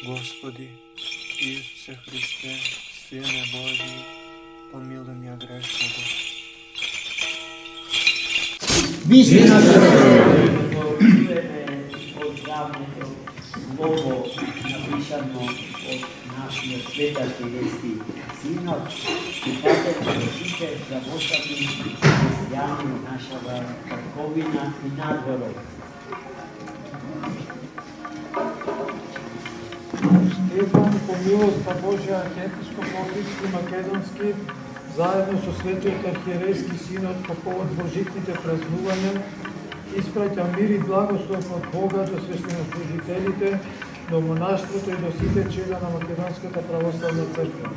Господи, Исусе Христе, Сине Божи, помилуй меня грешного. Поздравното слово напишано од нашиот светарски вести синот и патете сите завостати христијани од нашава црковина и надворот. Стефан, по милост на Божја архиепископ Охридски Македонски, заедно со Светиот архиерейски синод по повод божитните празнувања, испраќа мир и благослов од Бога до свештенослужителите, до монаштвото и до сите чеда на Македонската православна црква.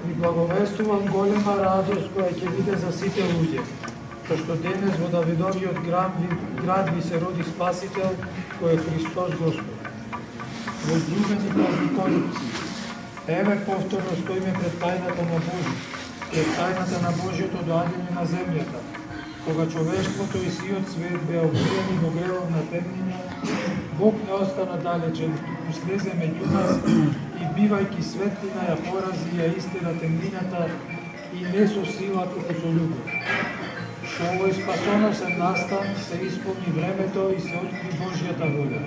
Ви благовестувам голема радост која ќе биде за сите луѓе, тоа што денес во Давидовиот град ви се роди Спасител, кој е Христос Господ. Возлюбени празниковици, еве повторно стоиме пред тајната на Божи, пред тајната на Божиото доаѓање на земјата, кога човештвото и сиот свет беа обвиени во гревот на темнина, Бог не остана далечен, туку слезе меѓу нас и бивајќи светлина ја порази и ја истера темнината и не со сила, туку со љубов. Со овој спасоносен настан се исполни времето и се откри Божјата воља.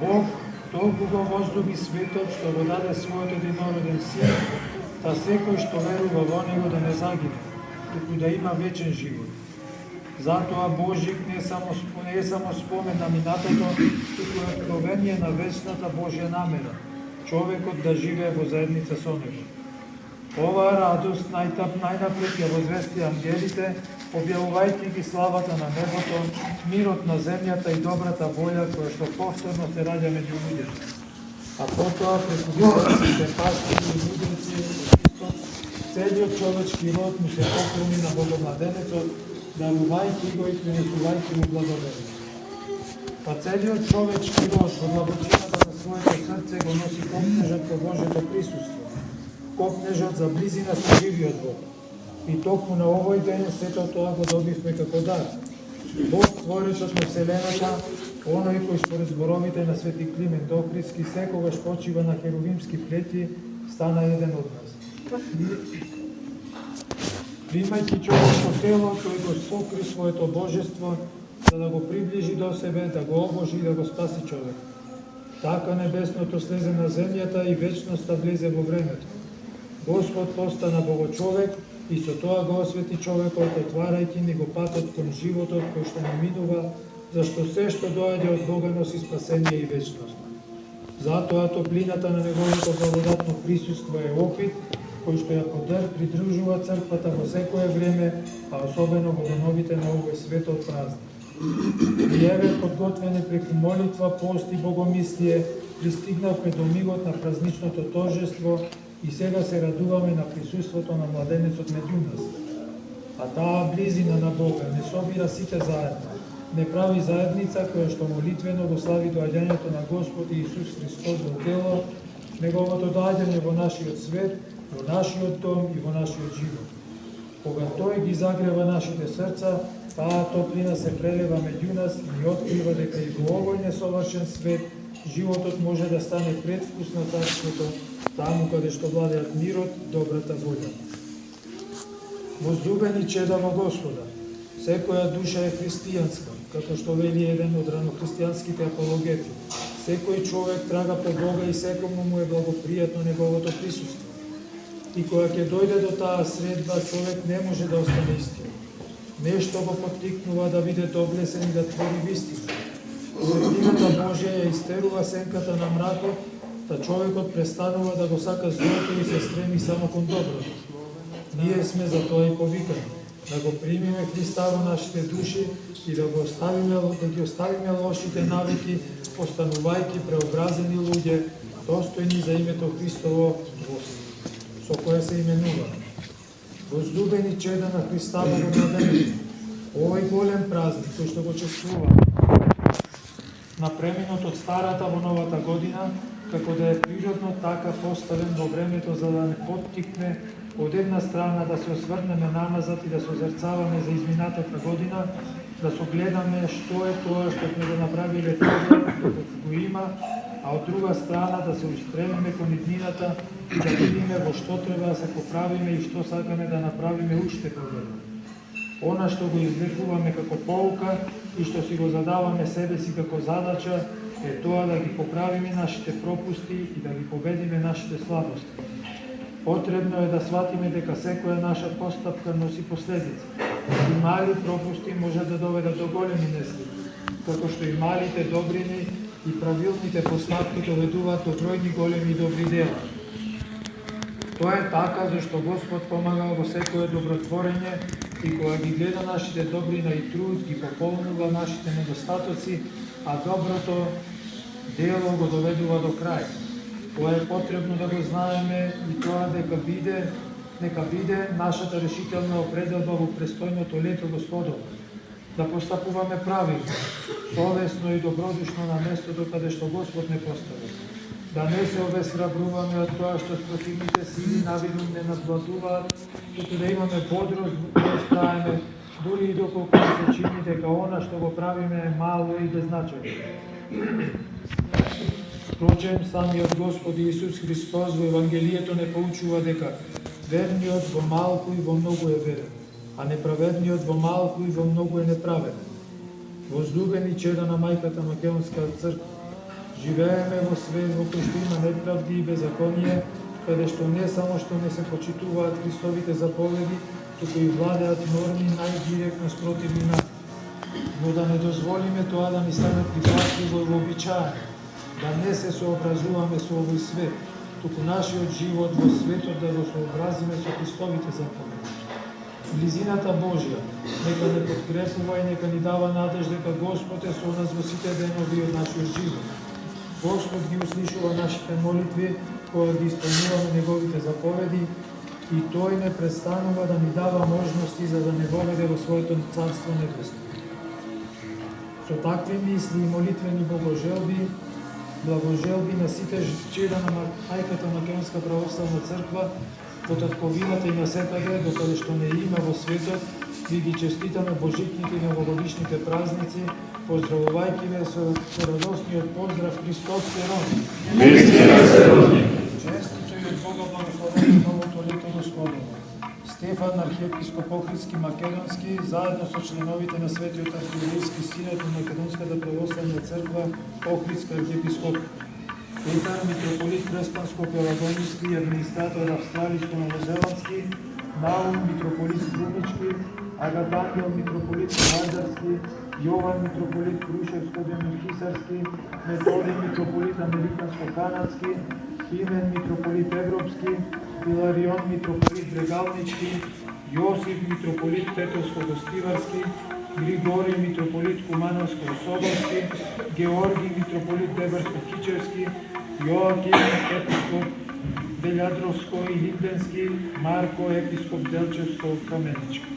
Бог толку го возлюби светот што го даде својот единороден син, да секој што верува во него да не загине, туку да има вечен живот. Затоа Божик не е само спомен на минатото, туку е откровение на вечната Божја намера, човекот да живее во заедница со него. Оваа радост најнапред ја возвести ангелите, објавувајќи ги славата на небото, мирот на земјата и добрата волја која што повторно се раѓа меѓу луѓето. А потоа преку висоците пастири и мудрици од исток, целиот човечки род му се поклони на Богомладенецот, дарувајќи го и пренесувајќи му благодат. Па целиот човечки род во длабочината на своето срце го носи копнежот по Божјето присуство, копнежот за близина со живиот Бог. И токму на овој ден сето тоа го добивме како дар. Бог, творецот на вселената, оној кој според зборовите на Свети Климент Охридски секогаш почива на херувимски плети, стана еден од нас. Примајќи човечко тело, тој го покри своето божество, за да го приближи до себе, да го обожи и да го спаси човек. Така небесното слезе на земјата и вечноста влезе во времето. Господ постана богочовек и со тоа го освети човекот, отварајќи ни го патот кон животот кој што не минува, зашто се што доаѓа од Бога носи спасение и вечност. Затоа топлината на неговото благодатно присуство е опит, кој што ја придружува црквата во секое време, а особено во деновите на овој светот празник. И еве подготвени преку молитва, пост и богомислие, пристигнавме до мигот на празничното торжество и сега се радуваме на присуството на младенецот меѓу нас. А таа близина на Бога не собира сите заедно, не прави заедница која што молитвено го слави доаѓањето на Господ Исус Христос во тело, неговото доаѓање во нашиот свет, во нашиот дом и во нашиот живот. Кога тој ги загрева нашите срца, таа топлина се прелева меѓу нас и ни открива дека и во овој несовршен свет животот може да стане предвкус на царството, таму каде што владеат мирот, добрата волја. Возлюбени чеда во Господа, секоја душа е христијанска, како што вели еден од ранохристијанските апологети. Секој човек трага по Бога и секому му е благопријатно неговото присуство. И кога ќе дојде до таа средба, човек не може да остане истин. Нешто го поттикнува да биде доблесен и да твори вистина. Светлината Божја ја истерува сенката на мракот, та човекот престанува да го сака злото и се стреми само кон доброто. Ние сме за тоа и повикани, да го примиме Христа во нашите души и да ги оставиме лошите навики, постанувајќи преобразени луѓе, достојни за името Христово, со кое се именува. Возлюбени чеда на Христа Богомладенецот, овој голем празник кој што го чествуваме, на преминот од старата во новата година, како да е природно така поставен во времето за да не поттикне од една страна да се осврнеме наназад и да се озерцаваме за изминатата година, да согледаме што е тоа што сме го направиле тогаш, докато го има, а од друга страна да се устремиме кон иднината и да видиме во што треба да се поправиме и што сакаме да направиме уште подобро. Она што го извлекуваме како поука и што си го задаваме себе си како задача е тоа да ги поправиме нашите пропусти и да ги победиме нашите слабости. Потребно е да сватиме дека секоја наша постапка носи последици. И мали пропусти може да доведат до големи неслики, како што и малите добрини и правилните постапки доведуваат до бројни големи добри дела. Тоа е така зашто Господ помага во секое добротворење и кога ги гледа нашите добрина и труд, ги пополнува нашите недостатоци, а доброто дело го доведува до крај. Тоа е потребно да го знаеме и тоа нека биде нашата решителна определба во престојното лето Господово. Да постапуваме правилно, совесно и добродушно на местото каде што Господ не постави. Да не се обесхрабруваме од тоа што спротивните сили навидно не надвладуваат, туку да имаме бодрост да стаеме, дури и доколку се чини дека она што го правиме е мало и беззначајно. Впрочем, самиот Господ Исус Христос во Евангелието не поучува дека верниот во малку и во многу е верен, а неправедниот во малку и во многу е неправеден. Возлюбени чеда на мајката Македонска црква, живееме во свет во кој што има неправди и беззаконие, каде што не само што не се почитуваат Христовите заповеди, туку и владеат норми најдиректно спротивни на. Но да не дозволиме тоа да ни стане прифатливо и вообичаено, да не се сообразуваме со овој свет, туку нашиот живот во светот да го сообразиме со Христовите заповеди. Близината Божја нека не подкрепува и нека ни дава надеж дека Господ е со нас во сите денови од нашиот живот. Господ ги услишува нашите молитви кога ги исполнуваме неговите заповеди и тој не престанува да ни дава можности за да не воведе во своето царство небесно. Со такви мисли и молитвени богожелби, благожелби на сите чеда на мајката Македонска православна црква, по татковината и на секаде, докаде што не има во светот, ви ги честитаме божитните и новогодишните празници, поздравувајќи ве со радосниот поздрав Христос се роди. Вистина се роди. Честито и од Бога благословено новото лето Господово. Стефан, архиепископ Охридски Македонски, заедно со членовите на Светиот архиерейски синод на Македонската православна црква, Охридска архиепископ Петар, митрополит Преспанско-Пелагонски и администратор Австралиско-Новозеландски, Наум, митрополит Крунички, Агатангел, митрополит Вардарски, Јован, митрополит Крушевско-Демохисарски, Методий, митрополит Американско-Канадски, Имен, митрополит Европски, Иларион, митрополит Брегалнички, Јосиф, митрополит Петровско-Гостиварски, Григорий, митрополит Кумановско-Соборски, Георги, митрополит Дебарско-Кичевски, Јоаким, епископ Белјадровско и Липденски, Марко, епископ Делчевско-Каменички.